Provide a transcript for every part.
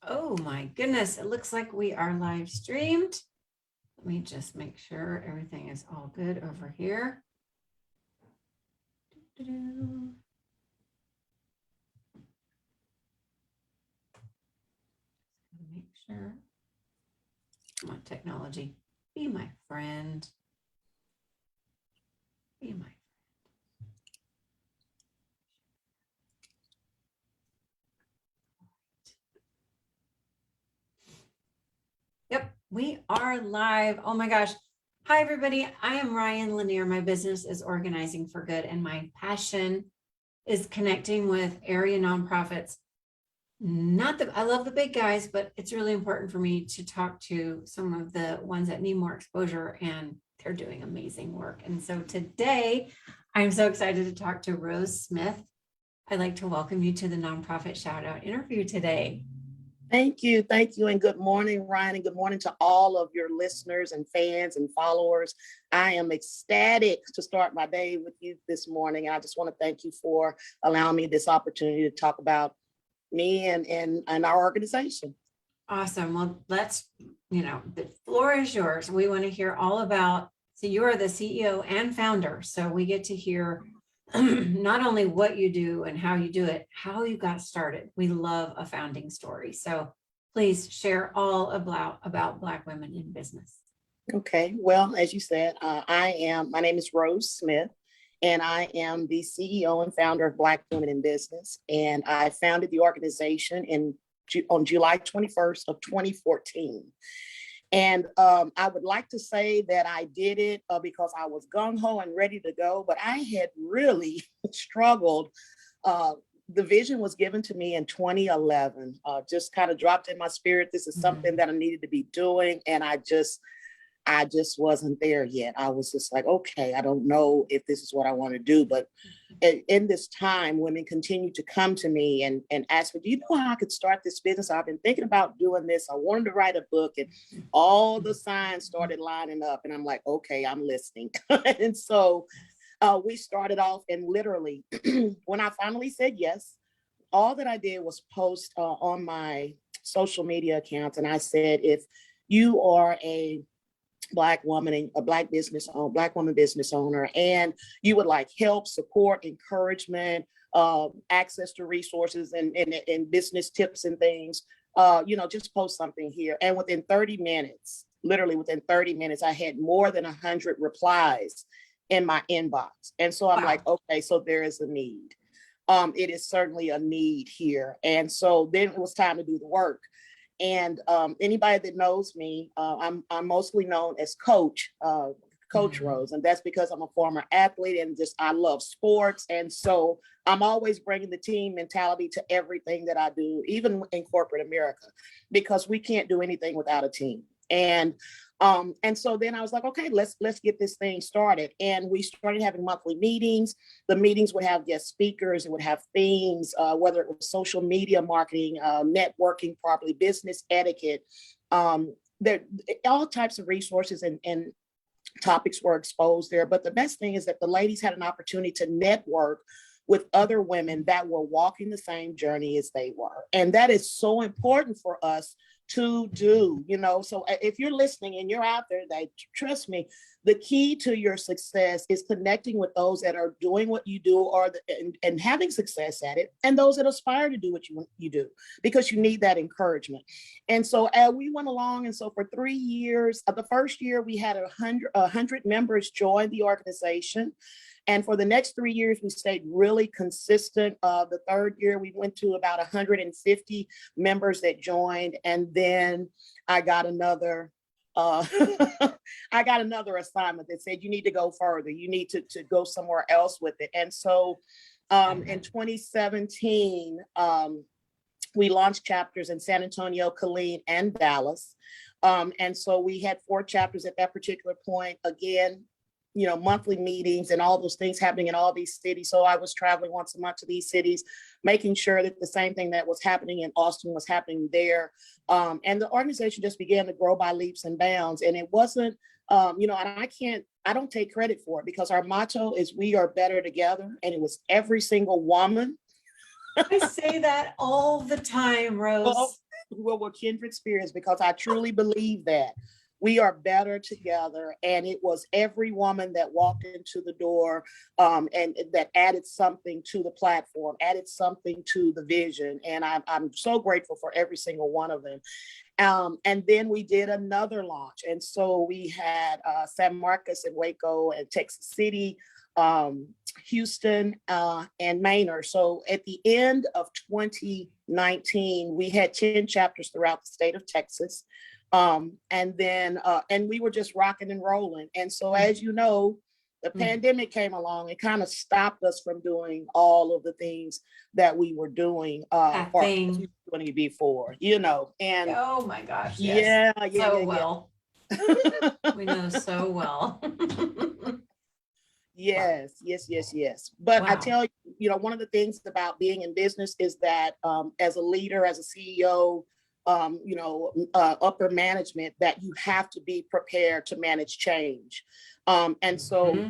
Oh my goodness, it looks like we are live streamed. Let me just make sure everything is all good over here. Make sure. Come on, technology, be my friend. Be my friend. Yep, we are live. Oh my gosh. Hi, everybody. I am Ryan Lanier. My business is Organizing for Good, and my passion is connecting with area nonprofits. I love the big guys, but it's really important for me to talk to some of the ones that need more exposure, and they're doing amazing work. And so today, I'm so excited to talk to Rose Smith. I'd like to welcome you to the Nonprofit Shoutout interview today. Thank you. And good morning, Ryan, and good morning to all of your listeners and fans and followers. I am ecstatic to start my day with you this morning. I just want to thank you for allowing me this opportunity to talk about me and our organization. Awesome. Well, the floor is yours. We want to hear all about, so you are the CEO and founder, so we get to hear not only what you do and how you do it, how you got started. We love a founding story. So please share all about Black women in business. Okay. Well, as you said, my name is Rose Smith, and I am the CEO and founder of Black Women in Business. And I founded the organization on July 21st of 2014. And I would like to say that I did it because I was gung-ho and ready to go, but I had really struggled. The vision was given to me in 2011, just kind of dropped in my spirit. This is something that I needed to be doing. And I just wasn't there yet. I was just like, okay, I don't know if this is what I want to do. But in this time, women continue to come to me and ask me, do you know how I could start this business? I've been thinking about doing this. I wanted to write a book, and all the signs started lining up. And I'm like, okay, I'm listening. And so we started off, and literally when I finally said yes, all that I did was post on my social media accounts. And I said, if you are a Black woman, a Black woman business owner, and you would like help, support, encouragement, access to resources and business tips and things, just post something here. And within 30 minutes, literally within 30 minutes, I had more than 100 replies in my inbox. And so I'm like, okay, so there is a need. It is certainly a need here. And so then it was time to do the work. And anybody that knows me, I'm mostly known as Coach Rose. And that's because I'm a former athlete and I love sports. And so I'm always bringing the team mentality to everything that I do, even in corporate America, because we can't do anything without a team. And so then I was like, okay, let's get this thing started. And we started having monthly meetings. The meetings would have guest speakers, it would have themes, whether it was social media marketing, networking properly, business etiquette, there all types of resources and topics were exposed there. But the best thing is that the ladies had an opportunity to network with other women that were walking the same journey as they were. And that is so important for us to do, so if you're listening and you're out there, trust me, the key to your success is connecting with those that are doing what you do and having success at it, and those that aspire to do what you do, because you need that encouragement. And so we went along, and so for 3 years, the first year we had 100 members join the organization. And for the next 3 years, we stayed really consistent. The third year, we went to about 150 members that joined. And then I got another assignment that said, you need to go further. You need to go somewhere else with it. And so in 2017, we launched chapters in San Antonio, Killeen, and Dallas. And so we had 4 chapters at that particular point. Again, monthly meetings and all those things happening in all these cities. So I was traveling once a month to these cities, making sure that the same thing that was happening in Austin was happening there. And the organization just began to grow by leaps and bounds. And it wasn't, and I don't take credit for it, because our motto is we are better together. And it was every single woman. I say that all the time, Rose. well, we're kindred spirits, because I truly believe that we are better together. And it was every woman that walked into the door, and that added something to the platform, added something to the vision. And I'm so grateful for every single one of them. And then we did another launch. And so we had San Marcos and Waco and Texas City, Houston, and Maynard. So at the end of 2019, we had 10 chapters throughout the state of Texas. And we were just rocking and rolling. And so, as you know, the pandemic came along and kind of stopped us from doing all of the things that we were doing before, and oh my gosh, yes. Well. We know so well. Yes. But wow. I tell you, one of the things about being in business is that as a leader, as a CEO, upper management, that you have to be prepared to manage change. And so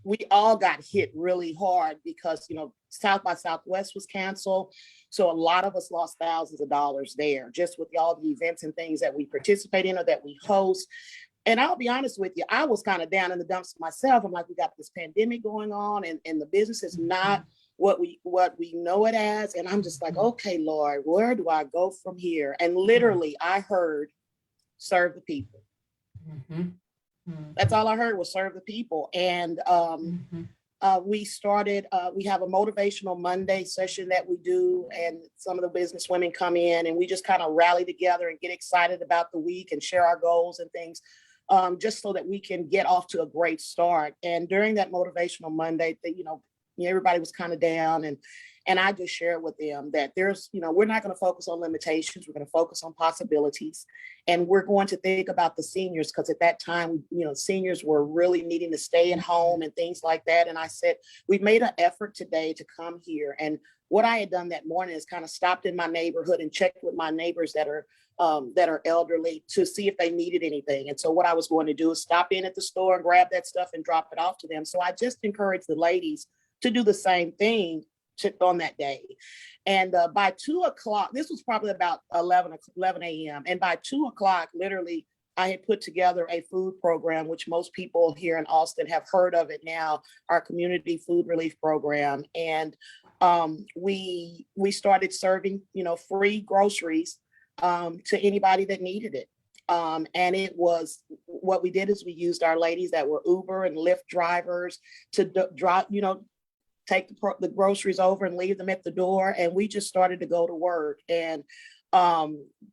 we all got hit really hard because, South by Southwest was canceled. So a lot of us lost thousands of dollars there, just with all the events and things that we participate in or that we host. And I'll be honest with you, I was kind of down in the dumps myself. I'm like, we got this pandemic going on, and the business is not what we know it as. And I'm just like, okay, Lord, where do I go from here? And literally I heard, serve the people. That's all I heard was serve the people. And we started, we have a motivational Monday session that we do, and some of the business women come in and we just kind of rally together and get excited about the week and share our goals and things, just so that we can get off to a great start. And during that motivational Monday, everybody was kind of down, and I just shared with them that there's, we're not going to focus on limitations. We're going to focus on possibilities. And we're going to think about the seniors, because at that time, seniors were really needing to stay at home and things like that. And I said, we made an effort today to come here. And what I had done that morning is kind of stopped in my neighborhood and checked with my neighbors that are elderly to see if they needed anything. And so what I was going to do is stop in at the store and grab that stuff and drop it off to them. So I just encouraged the ladies to do the same thing on that day. And by 2:00, this was probably about 11 a.m. And by 2:00, literally, I had put together a food program, which most people here in Austin have heard of it now, our community food relief program. And we started serving, free groceries to anybody that needed it. And it was, what we did is we used our ladies that were Uber and Lyft drivers to drop, take the groceries over and leave them at the door. And we just started to go to work. And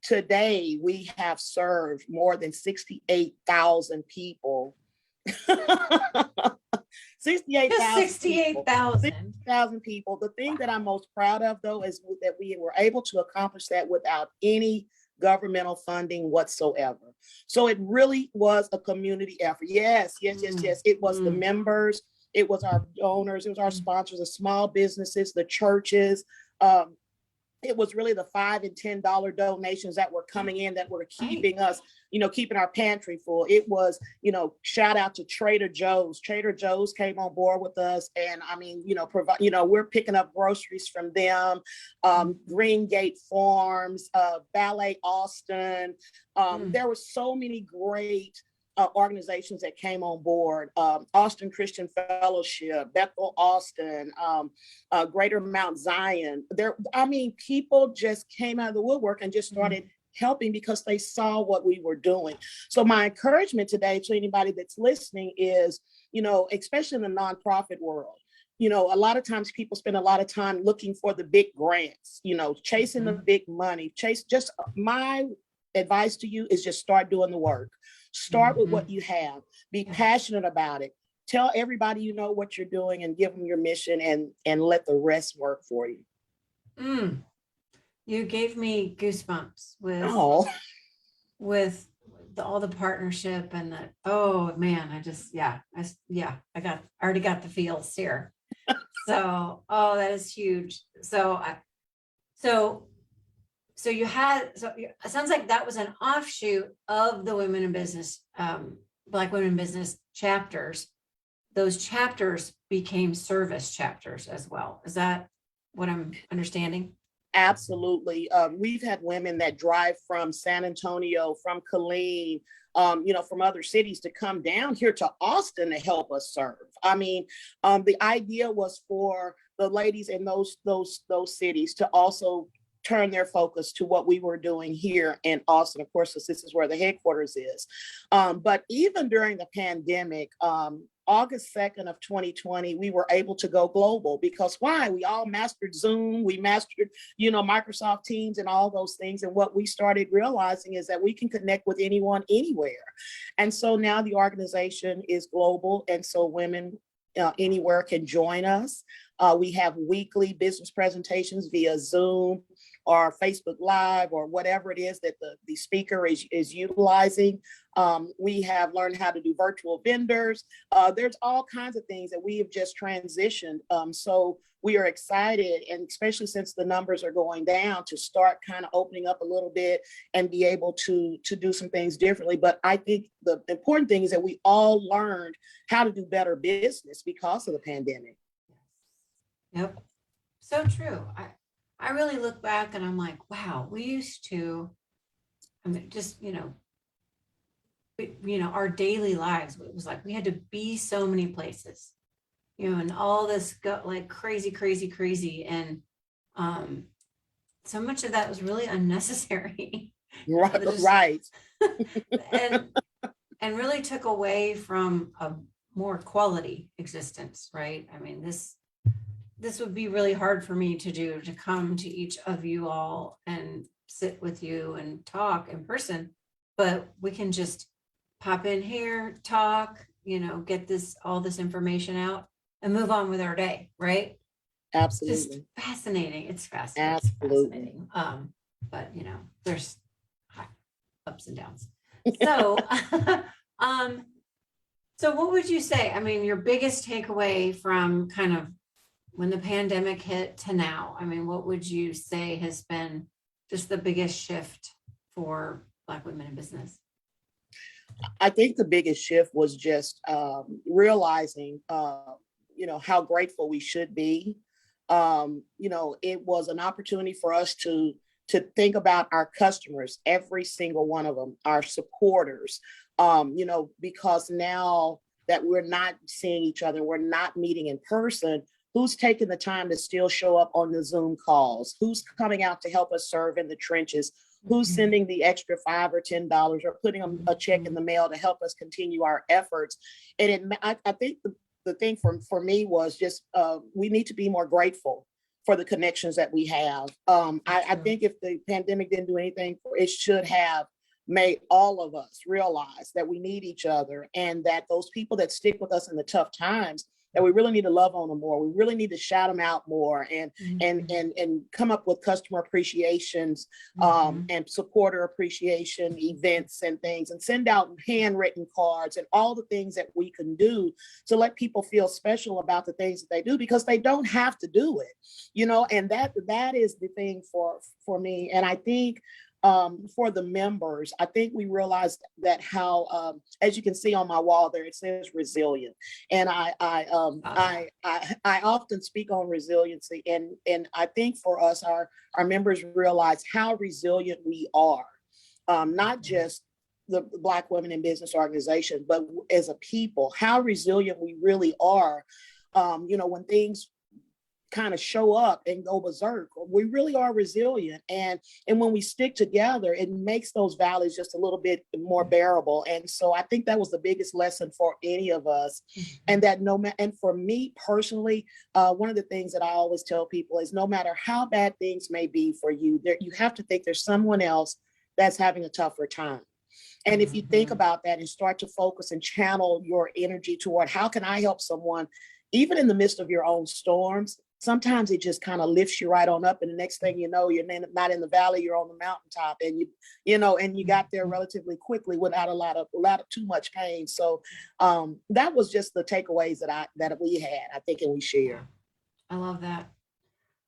today we have served more than 68,000 people. 68,000 people. The thing that I'm most proud of, though, is that we were able to accomplish that without any governmental funding whatsoever. So it really was a community effort. Yes. It was the members. It was our donors, it was our sponsors, the small businesses, the churches. It was really the $5 and $10 donations that were coming in that were keeping us, keeping our pantry full. It was, shout out to Trader Joe's. Trader Joe's came on board with us, and I mean, we're picking up groceries from them. Green Gate Farms, Ballet Austin. There were so many great organizations that came on board, Austin Christian Fellowship, Bethel Austin, Greater Mount Zion. People just came out of the woodwork and just started helping because they saw what we were doing. So my encouragement today to anybody that's listening is, especially in the nonprofit world, a lot of times people spend a lot of time looking for the big grants, chasing the big money. Just my advice to you is just start doing the work. Start with what you have. Be passionate about it. Tell everybody you know what you're doing and give them your mission, and let the rest work for you. You gave me goosebumps with all the partnership and the, oh man, I already got the feels here. So, that is huge. So it sounds like that was an offshoot of the Women in Business, Black Women in Business chapters. Those chapters became service chapters as well. Is that what I'm understanding? Absolutely. We've had women that drive from San Antonio, from Killeen, from other cities to come down here to Austin to help us serve. I mean, the idea was for the ladies in those cities to also turn their focus to what we were doing here in Austin, of course, because this is where the headquarters is. But even during the pandemic, August 2nd of 2020, we were able to go global because why? We all mastered Zoom, we mastered, Microsoft Teams and all those things. And what we started realizing is that we can connect with anyone, anywhere. And so now the organization is global. And so women anywhere can join us. We have weekly business presentations via Zoom or Facebook Live or whatever it is that the speaker is utilizing. We have learned how to do virtual vendors. There's all kinds of things that we have just transitioned. So we are excited, and especially since the numbers are going down, to start kind of opening up a little bit and be able to do some things differently. But I think the important thing is that we all learned how to do better business because of the pandemic. Yep. So true. I really look back and I'm like, wow, we used to, just, our daily lives, it was like we had to be so many places, and all this like crazy, crazy, crazy. And so much of that was really unnecessary. Right. and really took away from a more quality existence, right? I mean, this would be really hard for me to do, to come to each of you all and sit with you and talk in person, but we can just pop in here, talk, get all this information out and move on with our day, right? Absolutely. Just fascinating. It's fascinating. Absolutely. It's fascinating. But there's ups and downs. So, so what would you say? I mean, your biggest takeaway from kind of when the pandemic hit to now, I mean, what would you say has been just the biggest shift for Black women in business? I think the biggest shift was just realizing, how grateful we should be. It was an opportunity for us to think about our customers, every single one of them, our supporters, because now that we're not seeing each other, we're not meeting in person, who's taking the time to still show up on the Zoom calls? Who's coming out to help us serve in the trenches? Who's sending the extra $5 or $10 or putting a check in the mail to help us continue our efforts? And I think the thing for me was just we need to be more grateful for the connections that we have. I think if the pandemic didn't do anything, it should have made all of us realize that we need each other, and that those people that stick with us in the tough times, that we really need to love on them more. We really need to shout them out more and come up with customer appreciations and supporter appreciation events and things, and send out handwritten cards and all the things that we can do to let people feel special about the things that they do, because they don't have to do it, and that is the thing for me. And I think for the members, I think we realized that how, as you can see on my wall there, it says resilient. And I often speak on resiliency, and I think for us, our members realize how resilient we are, not just the Black Women in Business organization, but as a people, how resilient we really are. When things kind of show up and go berserk, we really are resilient, and when we stick together, it makes those valleys just a little bit more bearable. And so I think that was the biggest lesson for any of us. And that and for me personally, one of the things that I always tell people is, no matter how bad things may be for you, you have to think there's someone else that's having a tougher time. And if you think about that and start to focus and channel your energy toward how can I help someone, even in the midst of your own storms, sometimes it just kind of lifts you right on up. And the next thing you know, you're not in the valley, you're on the mountaintop, and you got there relatively quickly without a lot of too much pain. So that was just the takeaways that we had, I think, and we share. I love that.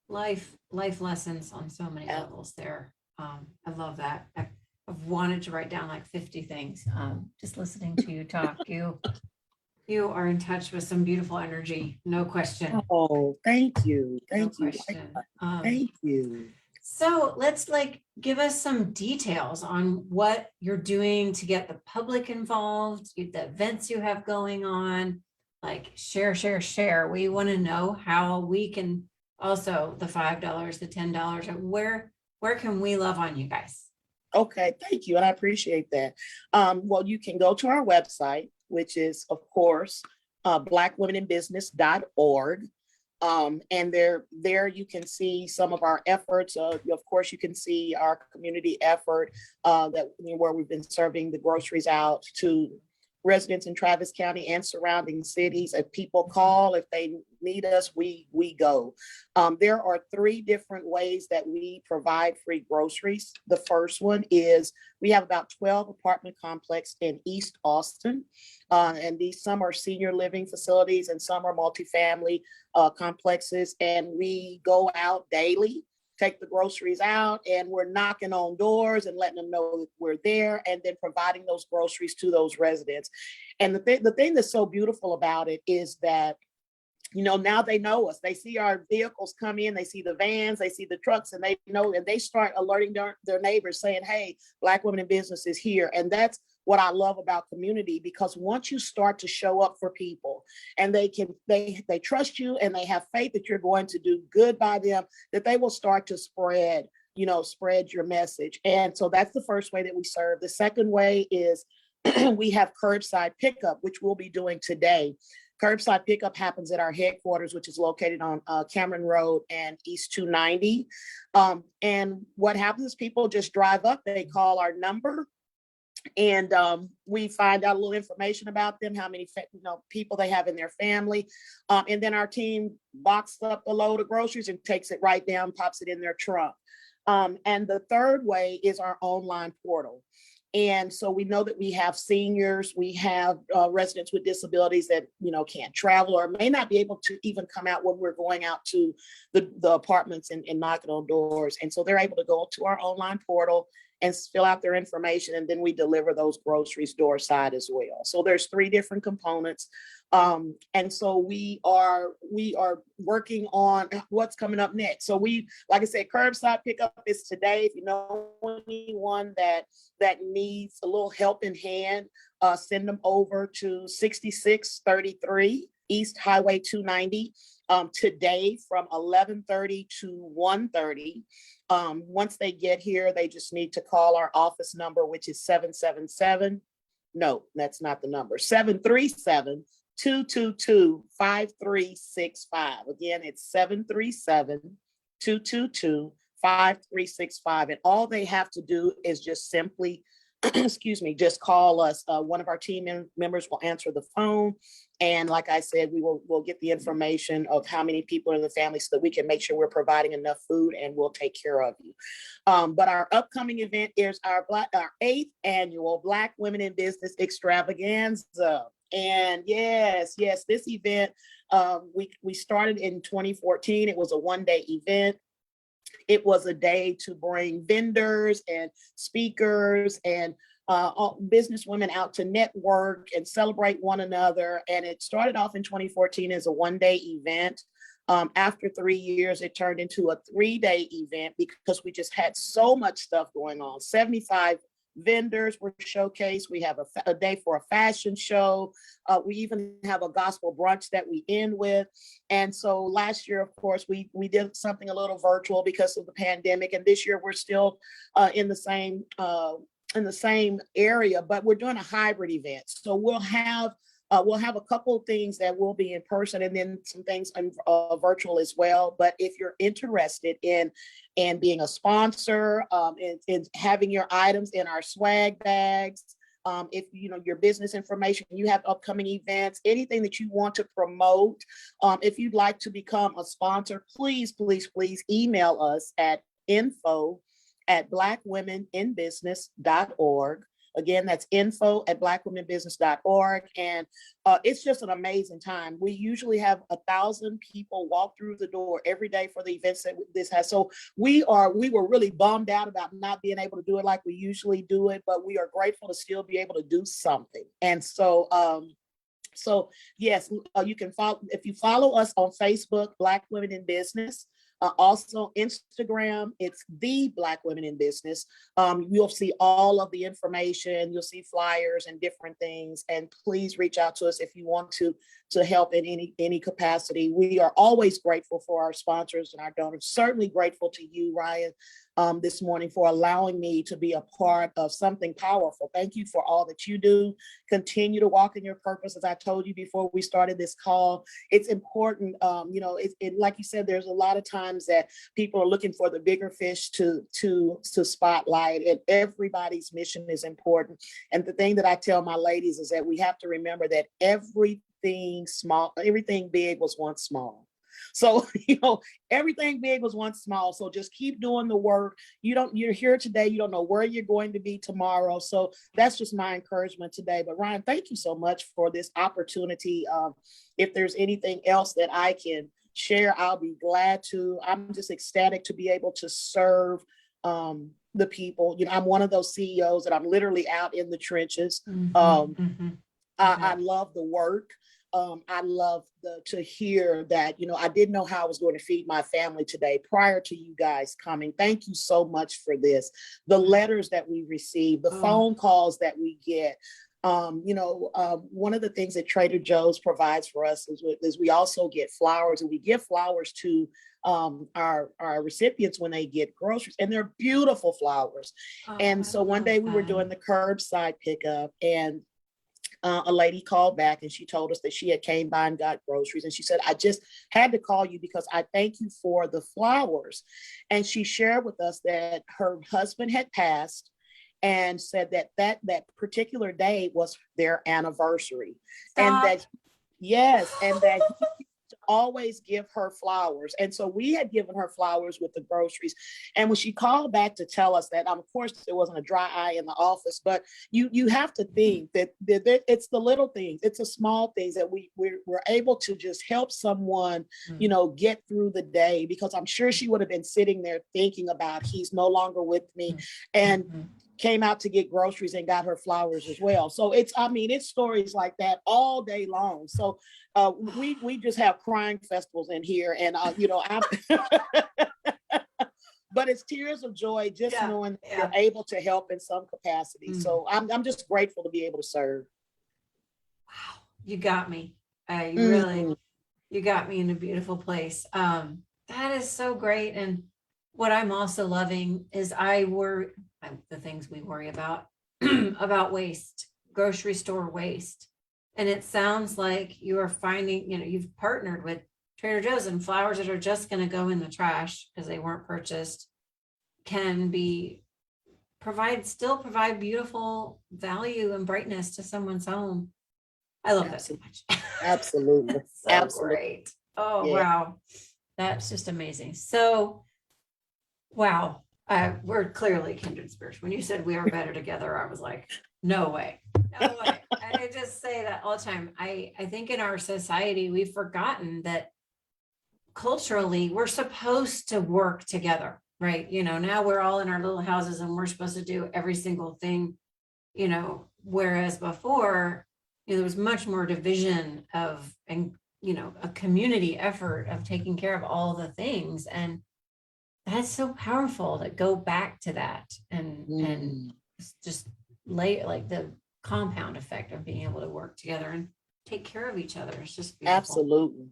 Life lessons on so many levels there. I love that. I've wanted to write down like 50 things. Just listening to you talk, you are in touch with some beautiful energy, no question. Oh, thank you. No question. Thank you. So let's give us some details on what you're doing to get the public involved, the events you have going on, share. We want to know how we can also the $5, the $10, where can we love on you guys? Okay, thank you, and I appreciate that. Well, you can go to our website, which is, of course, blackwomeninbusiness.org. And there you can see some of our efforts. Of course, you can see our community effort where we've been serving the groceries out to residents in Travis County and surrounding cities. If people call, if they need us, we go. There are 3 different ways that we provide free groceries. The first one is we have about 12 apartment complexes in East Austin. And some are senior living facilities and some are multifamily complexes. And we go out daily, take the groceries out, and we're knocking on doors and letting them know that we're there, and then providing those groceries to those residents. And the thing that's so beautiful about it is that, now they know us. They see our vehicles come in, they see the vans, they see the trucks, and they know, and they start alerting their neighbors saying, hey, Black Women in Business is here. And that's what I love about community, because once you start to show up for people and they trust you and they have faith that you're going to do good by them, that they will start to spread your message. And so that's the first way that we serve. The second way is we have Curbside Pickup, which we'll be doing today. Curbside Pickup happens at our headquarters, which is located on Cameron Road and East 290. And what happens is people just drive up, they call our number, and we find out a little information about them, how many people they have in their family. And then our team boxes up a load of groceries and takes it right down, pops it in their trunk. And the third way is our online portal. And so we know that we have seniors, we have residents with disabilities that, can't travel or may not be able to even come out when we're going out to the apartments and knocking on doors. And so they're able to go to our online portal and fill out their information, and then we deliver those groceries door side as well. So there's 3 different components. And so we are working on what's coming up next. So like I said, Curbside Pickup is today. If you know anyone that needs a little help in hand, send them over to 6633 East Highway 290 today from 11:30 to 1:30. Once they get here, they just need to call our office number, which is 777. No, that's not the number. 737-222-5365. Again, it's 737-222-5365. And all they have to do is just simply, just call us. One of our team members will answer the phone. And like I said, we'll get the information of how many people in the family so that we can make sure we're providing enough food, and we'll take care of you. But our upcoming event is our 8th annual Black Women in Business Extravaganza. And yes, this event, we started in 2014. It was a 1-day event. It was a day to bring vendors and speakers and business women out to network and celebrate one another. And it started off in 2014 as a 1-day event. After 3 years, it turned into a 3-day event because we just had so much stuff going on. 75 vendors were showcased. We have a day for a fashion show. We even have a gospel brunch that we end with. And so last year, of course, we did something a little virtual because of the pandemic. And this year we're still in the same area, but we're doing a hybrid event. So we'll have a couple of things that will be in person, and then some things virtual as well. But if you're interested in being a sponsor, and having your items in our swag bags, if your business information, you have upcoming events, anything that you want to promote, if you'd like to become a sponsor, please email us at info@blackwomeninbusiness.org. Again, that's info@blackwomeninbusiness.org. And it's just an amazing time. We usually have 1,000 people walk through the door every day for the events that this has. So we were really bummed out about not being able to do it like we usually do it, but we are grateful to still be able to do something. And so, yes, you can follow, if you follow us on Facebook, Black Women in Business, Also Instagram, it's the Black Women in Business. You'll see all of the information. You'll see flyers and different things. And please reach out to us if you want to help in any capacity. We are always grateful for our sponsors and our donors. Certainly grateful to you, Ryan, this morning for allowing me to be a part of something powerful. Thank you for all that you do. Continue to walk in your purpose. As I told you before we started this call, it's important. Like you said, there's a lot of times that people are looking for the bigger fish to spotlight, and everybody's mission is important. And the thing that I tell my ladies is that we have to remember that everything big was once small. So, everything big was once small. So just keep doing the work. You're here today. You don't know where you're going to be tomorrow. So that's just my encouragement today. But Ryan, thank you so much for this opportunity. If there's anything else that I can share, I'll be glad to. I'm just ecstatic to be able to serve the people. I'm one of those CEOs that I'm literally out in the trenches. I love the work. I love to hear that, I didn't know how I was going to feed my family today prior to you guys coming. Thank you so much for this. The letters that we receive, the phone calls that we get. One of the things that Trader Joe's provides for us is we also get flowers, and we give flowers to our recipients when they get groceries, and they're beautiful flowers. And so one day we were doing the curbside pickup, and a lady called back and she told us that she had came by and got groceries. And she said, I just had to call you because I thank you for the flowers. And she shared with us that her husband had passed and said that particular day was their anniversary. Stop. And that, yes, and that always give her flowers. And so we had given her flowers with the groceries. And when she called back to tell us that, of course, there wasn't a dry eye in the office, but you have to think that it's the little things, it's the small things that we're able to just help someone, get through the day, because I'm sure she would have been sitting there thinking about, he's no longer with me, and came out to get groceries and got her flowers as well. So it's stories like that all day long. So we just have crying festivals in here, and but it's tears of joy just knowing that you're able to help in some capacity. So I'm just grateful to be able to serve. Wow, you got me. You got me in a beautiful place. That is so great. And what I'm also loving is the things we worry about, about waste, grocery store waste. And it sounds like you are finding, you've partnered with Trader Joe's, and flowers that are just going to go in the trash because they weren't purchased can still provide beautiful value and brightness to someone's home. I love that so much. Absolutely. So Absolutely. Great. Oh, yeah. Wow. That's just amazing. So, wow. We're clearly kindred spirits. When you said we are better together, I was like, no way. No way. I just say that all the time. I think in our society, we've forgotten that culturally we're supposed to work together, right? Now we're all in our little houses and we're supposed to do every single thing, whereas before, there was much more division and a community effort of taking care of all the things. And that's so powerful to go back to that and just lay like the compound effect of being able to work together and take care of each other. It's just beautiful. Absolutely.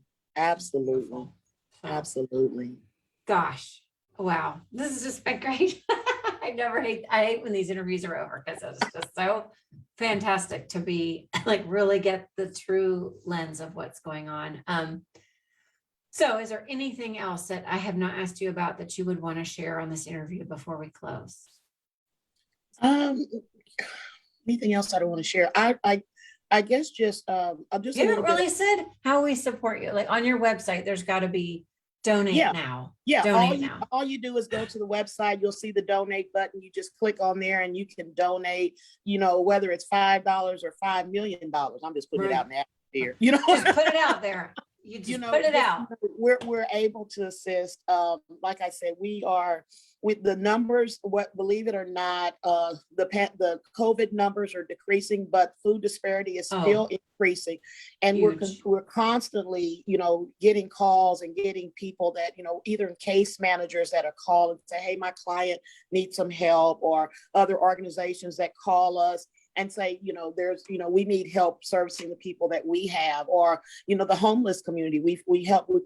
So, absolutely. Gosh. Wow. This has just been great. I hate when these interviews are over, because it's just so fantastic to be really get the true lens of what's going on. So is there anything else that I have not asked you about that you would want to share on this interview before we close? Anything else I don't want to share? I guess just I'm just. You haven't really said how we support you. Like on your website, there's got to be donate now. Yeah. Donate all you do is go to the website. You'll see the donate button. You just click on there and you can donate. Whether it's $5 or $5 million. I'm just putting it out in the atmosphere. Just put it out there. you just put it out. We're able to assist. Like I said, we are with the numbers. What, believe it or not, the COVID numbers are decreasing, but food disparity is still increasing, and we're constantly, getting calls and getting people that, either case managers that are calling and say, "Hey, my client needs some help," or other organizations that call us and say, we need help servicing the people that we have, or, the homeless community. We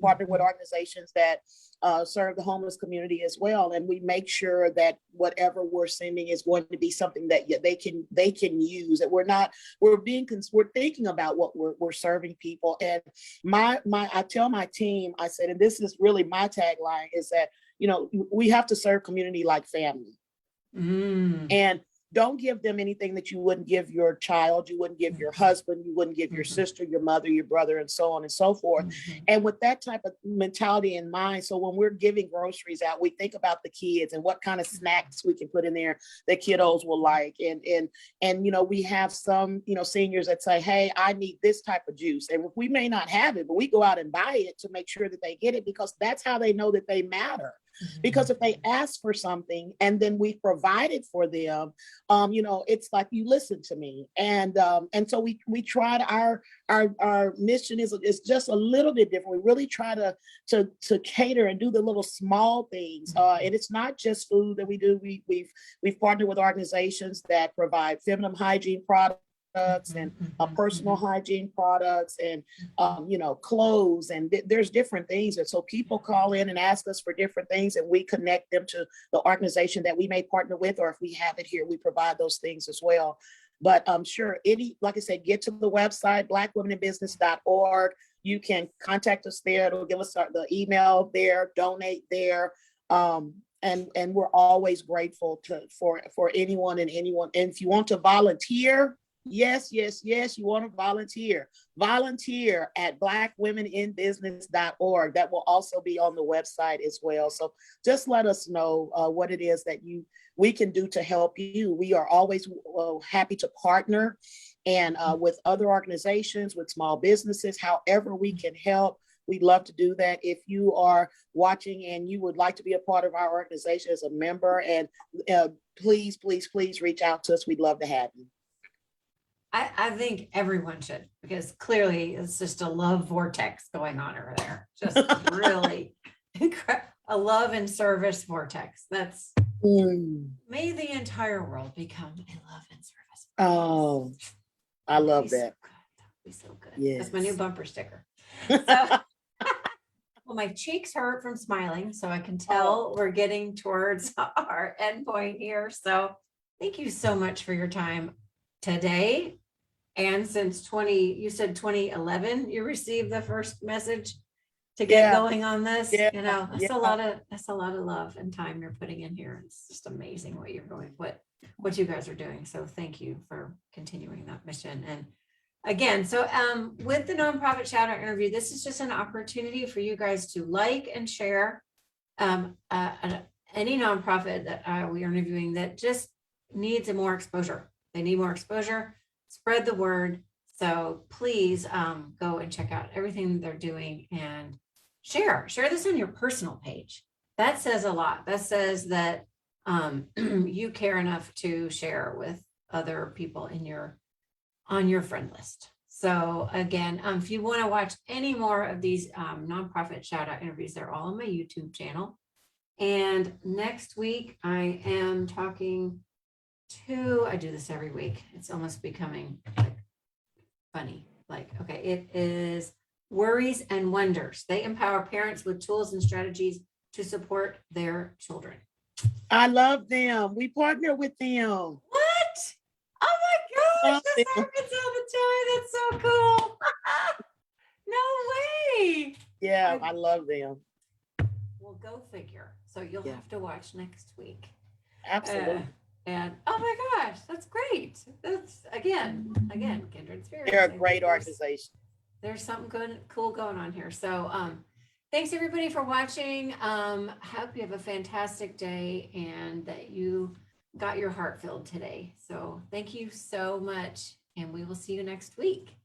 partner with organizations that serve the homeless community as well. And we make sure that whatever we're sending is going to be something that they can use, that we're thinking about what we're serving people. And I tell my team, I said, and this is really my tagline, is that, we have to serve community like family. And don't give them anything that you wouldn't give your child, you wouldn't give your husband, you wouldn't give your sister, your mother, your brother, and so on and so forth. And with that type of mentality in mind, so when we're giving groceries out, we think about the kids and what kind of snacks we can put in there that kiddos will like. And we have some, seniors that say, "Hey, I need this type of juice." And we may not have it, but we go out and buy it to make sure that they get it, because that's how they know that they matter. Because if they ask for something and then we provide it for them, it's like, you listen to me. And so we tried our mission is just a little bit different. We really try to cater and do the little small things. And it's not just food that we do. We've partnered with organizations that provide feminine hygiene products and personal hygiene products and clothes, and there's different things. And so people call in and ask us for different things, and we connect them to the organization that we may partner with, or if we have it here, we provide those things as well. But I'm sure like I said, get to the website, blackwomeninbusiness.org. You can contact us there. It'll give us the email there, donate there. And we're always grateful for anyone and anyone. And if you want to volunteer, yes, you want to volunteer at blackwomeninbusiness.org. That will also be on the website as well. So just let us know what it is that we can do to help you. We are always happy to partner and with other organizations, with small businesses, however we can help. We'd love to do that. If you are watching and you would like to be a part of our organization as a member, and please reach out to us. We'd love to have you. I think everyone should, because clearly it's just a love vortex going on over there. Just really a love and service vortex. That's may the entire world become a love and service vortex. Oh, I love that. That would be so good. Yes. That's my new bumper sticker. So, well, my cheeks hurt from smiling, so I can tell we're getting towards our end point here. So thank you so much for your time today. And since you said 2011, you received the first message to get going on this. That's a lot of love and time you're putting in here. It's just amazing what you guys are doing. So thank you for continuing that mission. And again, so with the nonprofit shout out interview, this is just an opportunity for you guys to like and share any nonprofit that we are interviewing that just needs more exposure. They need more exposure. Spread the word. So please go and check out everything they're doing and share this on your personal page. That says a lot. That says that you care enough to share with other people on your friend list. So again, if you want to watch any more of these nonprofit shout out interviews, they're all on my YouTube channel. And next week I am talking I do this every week. It's almost becoming like funny. Okay, it is Worries and Wonders. They empower parents with tools and strategies to support their children. I love them. We partner with them. What? Oh my gosh, this happens all the time. That's so cool. No way. Yeah, I love them. Well, go figure. So you'll have to watch next week. Absolutely. And oh my gosh, that's great. That's again, Kindred Spirits. They're a great organization. There's something cool going on here. So thanks everybody for watching. Hope you have a fantastic day and that you got your heart filled today. So thank you so much, and we will see you next week.